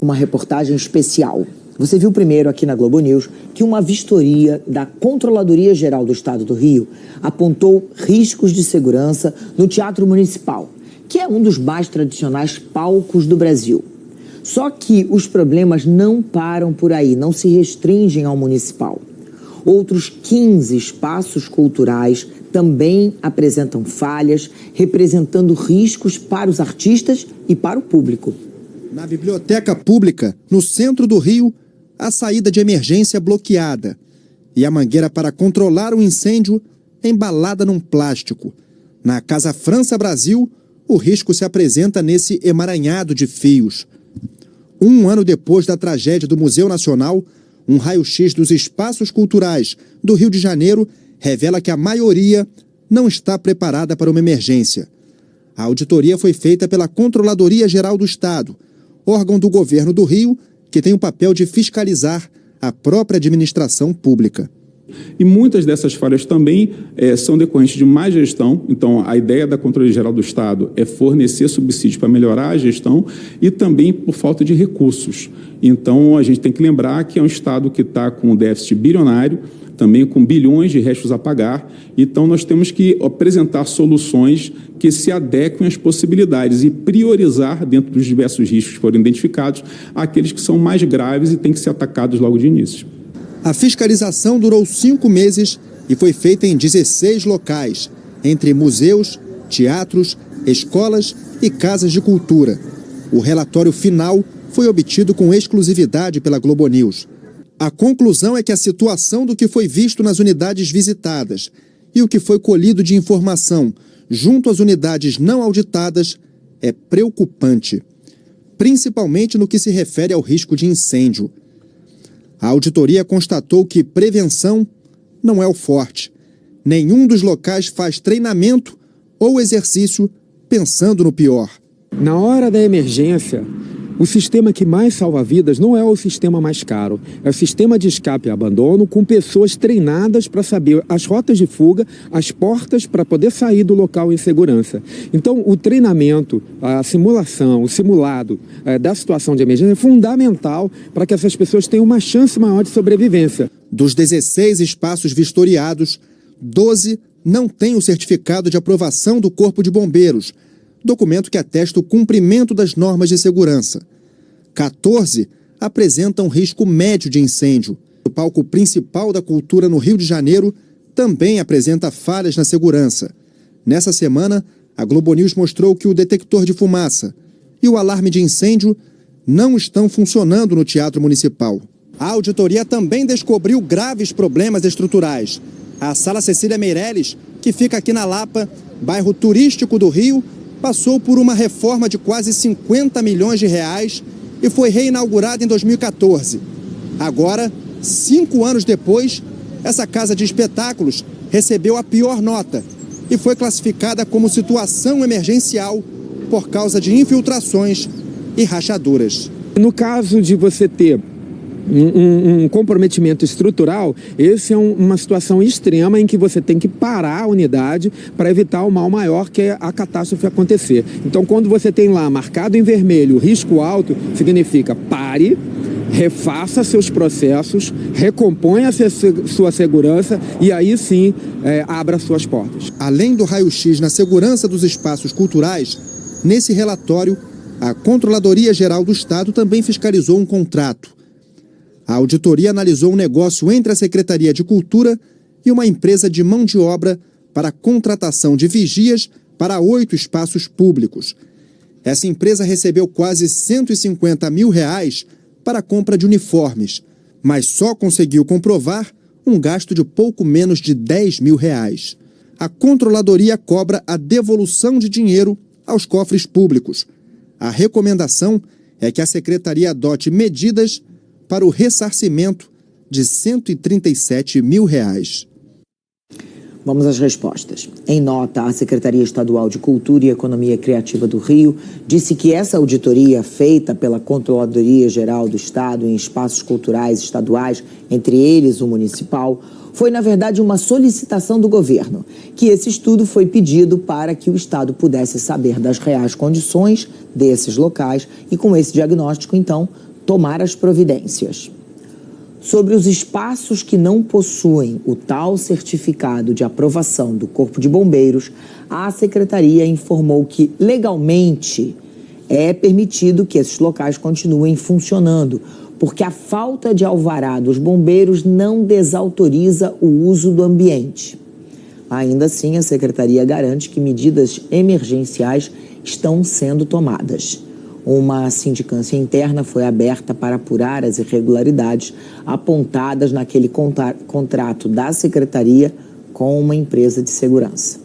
Uma reportagem especial. Você viu primeiro aqui na Globo News que uma vistoria da Controladoria Geral do Estado do Rio apontou riscos de segurança no Teatro Municipal, que é um dos mais tradicionais palcos do Brasil. Só que os problemas não param por aí, não se restringem ao municipal. Outros 15 espaços culturais também apresentam falhas, representando riscos para os artistas e para o público. Na biblioteca pública, no centro do Rio, a saída de emergência bloqueada e a mangueira para controlar o incêndio embalada num plástico. Na Casa França Brasil, o risco se apresenta nesse emaranhado de fios. Um ano depois da tragédia do Museu Nacional, um raio-x dos espaços culturais do Rio de Janeiro revela que a maioria não está preparada para uma emergência. A auditoria foi feita pela Controladoria Geral do Estado, órgão do governo do Rio, que tem o papel de fiscalizar a própria administração pública. E muitas dessas falhas também são decorrentes de má gestão. Então, a ideia da Controladoria Geral do Estado é fornecer subsídios para melhorar a gestão e também por falta de recursos. Então, a gente tem que lembrar que é um Estado que está com um déficit bilionário, também com bilhões de restos a pagar. Então, nós temos que apresentar soluções que se adequem às possibilidades e priorizar, dentro dos diversos riscos que foram identificados, aqueles que são mais graves e têm que ser atacados logo de início. A fiscalização durou 5 meses e foi feita em 16 locais, entre museus, teatros, escolas e casas de cultura. O relatório final foi obtido com exclusividade pela Globo News. A conclusão é que a situação do que foi visto nas unidades visitadas e o que foi colhido de informação junto às unidades não auditadas é preocupante, principalmente no que se refere ao risco de incêndio. A auditoria constatou que prevenção não é o forte. Nenhum dos locais faz treinamento ou exercício pensando no pior. Na hora da emergência, o sistema que mais salva vidas não é o sistema mais caro, é o sistema de escape e abandono com pessoas treinadas para saber as rotas de fuga, as portas para poder sair do local em segurança. Então, o treinamento, a simulação, o simulado da situação de emergência é fundamental para que essas pessoas tenham uma chance maior de sobrevivência. Dos 16 espaços vistoriados, 12 não têm o certificado de aprovação do Corpo de Bombeiros, documento que atesta o cumprimento das normas de segurança. 14 apresentam risco médio de incêndio. O palco principal da cultura no Rio de Janeiro também apresenta falhas na segurança. Nessa semana, a Globo News mostrou que o detector de fumaça e o alarme de incêndio não estão funcionando no Teatro Municipal. A auditoria também descobriu graves problemas estruturais. A Sala Cecília Meirelles, que fica aqui na Lapa, bairro turístico do Rio, passou por uma reforma de quase 50 milhões de reais e foi reinaugurada em 2014. Agora, 5 anos depois, essa casa de espetáculos recebeu a pior nota e foi classificada como situação emergencial por causa de infiltrações e rachaduras. No caso de você ter um comprometimento estrutural, esse é uma situação extrema em que você tem que parar a unidade para evitar o mal maior, que é a catástrofe acontecer. Então, quando você tem lá marcado em vermelho risco alto, significa pare, refaça seus processos, recomponha sua segurança e aí sim abra suas portas. Além do raio-x na segurança dos espaços culturais, nesse relatório, a Controladoria Geral do Estado também fiscalizou um contrato. A auditoria analisou um negócio entre a Secretaria de Cultura e uma empresa de mão de obra para a contratação de vigias para 8 espaços públicos. Essa empresa recebeu quase R$150 mil para a compra de uniformes, mas só conseguiu comprovar um gasto de pouco menos de R$10 mil. A Controladoria cobra a devolução de dinheiro aos cofres públicos. A recomendação é que a Secretaria adote medidas para o ressarcimento de R$137 mil. Vamos às respostas. Em nota, a Secretaria Estadual de Cultura e Economia Criativa do Rio disse que essa auditoria feita pela Controladoria Geral do Estado em espaços culturais estaduais, entre eles o municipal, foi, na verdade, uma solicitação do governo, que esse estudo foi pedido para que o Estado pudesse saber das reais condições desses locais e, com esse diagnóstico, então, tomar as providências. Sobre os espaços que não possuem o tal certificado de aprovação do Corpo de Bombeiros, a Secretaria informou que, legalmente, é permitido que esses locais continuem funcionando, porque a falta de alvará dos bombeiros não desautoriza o uso do ambiente. Ainda assim, a Secretaria garante que medidas emergenciais estão sendo tomadas. Uma sindicância interna foi aberta para apurar as irregularidades apontadas naquele contrato da Secretaria com uma empresa de segurança.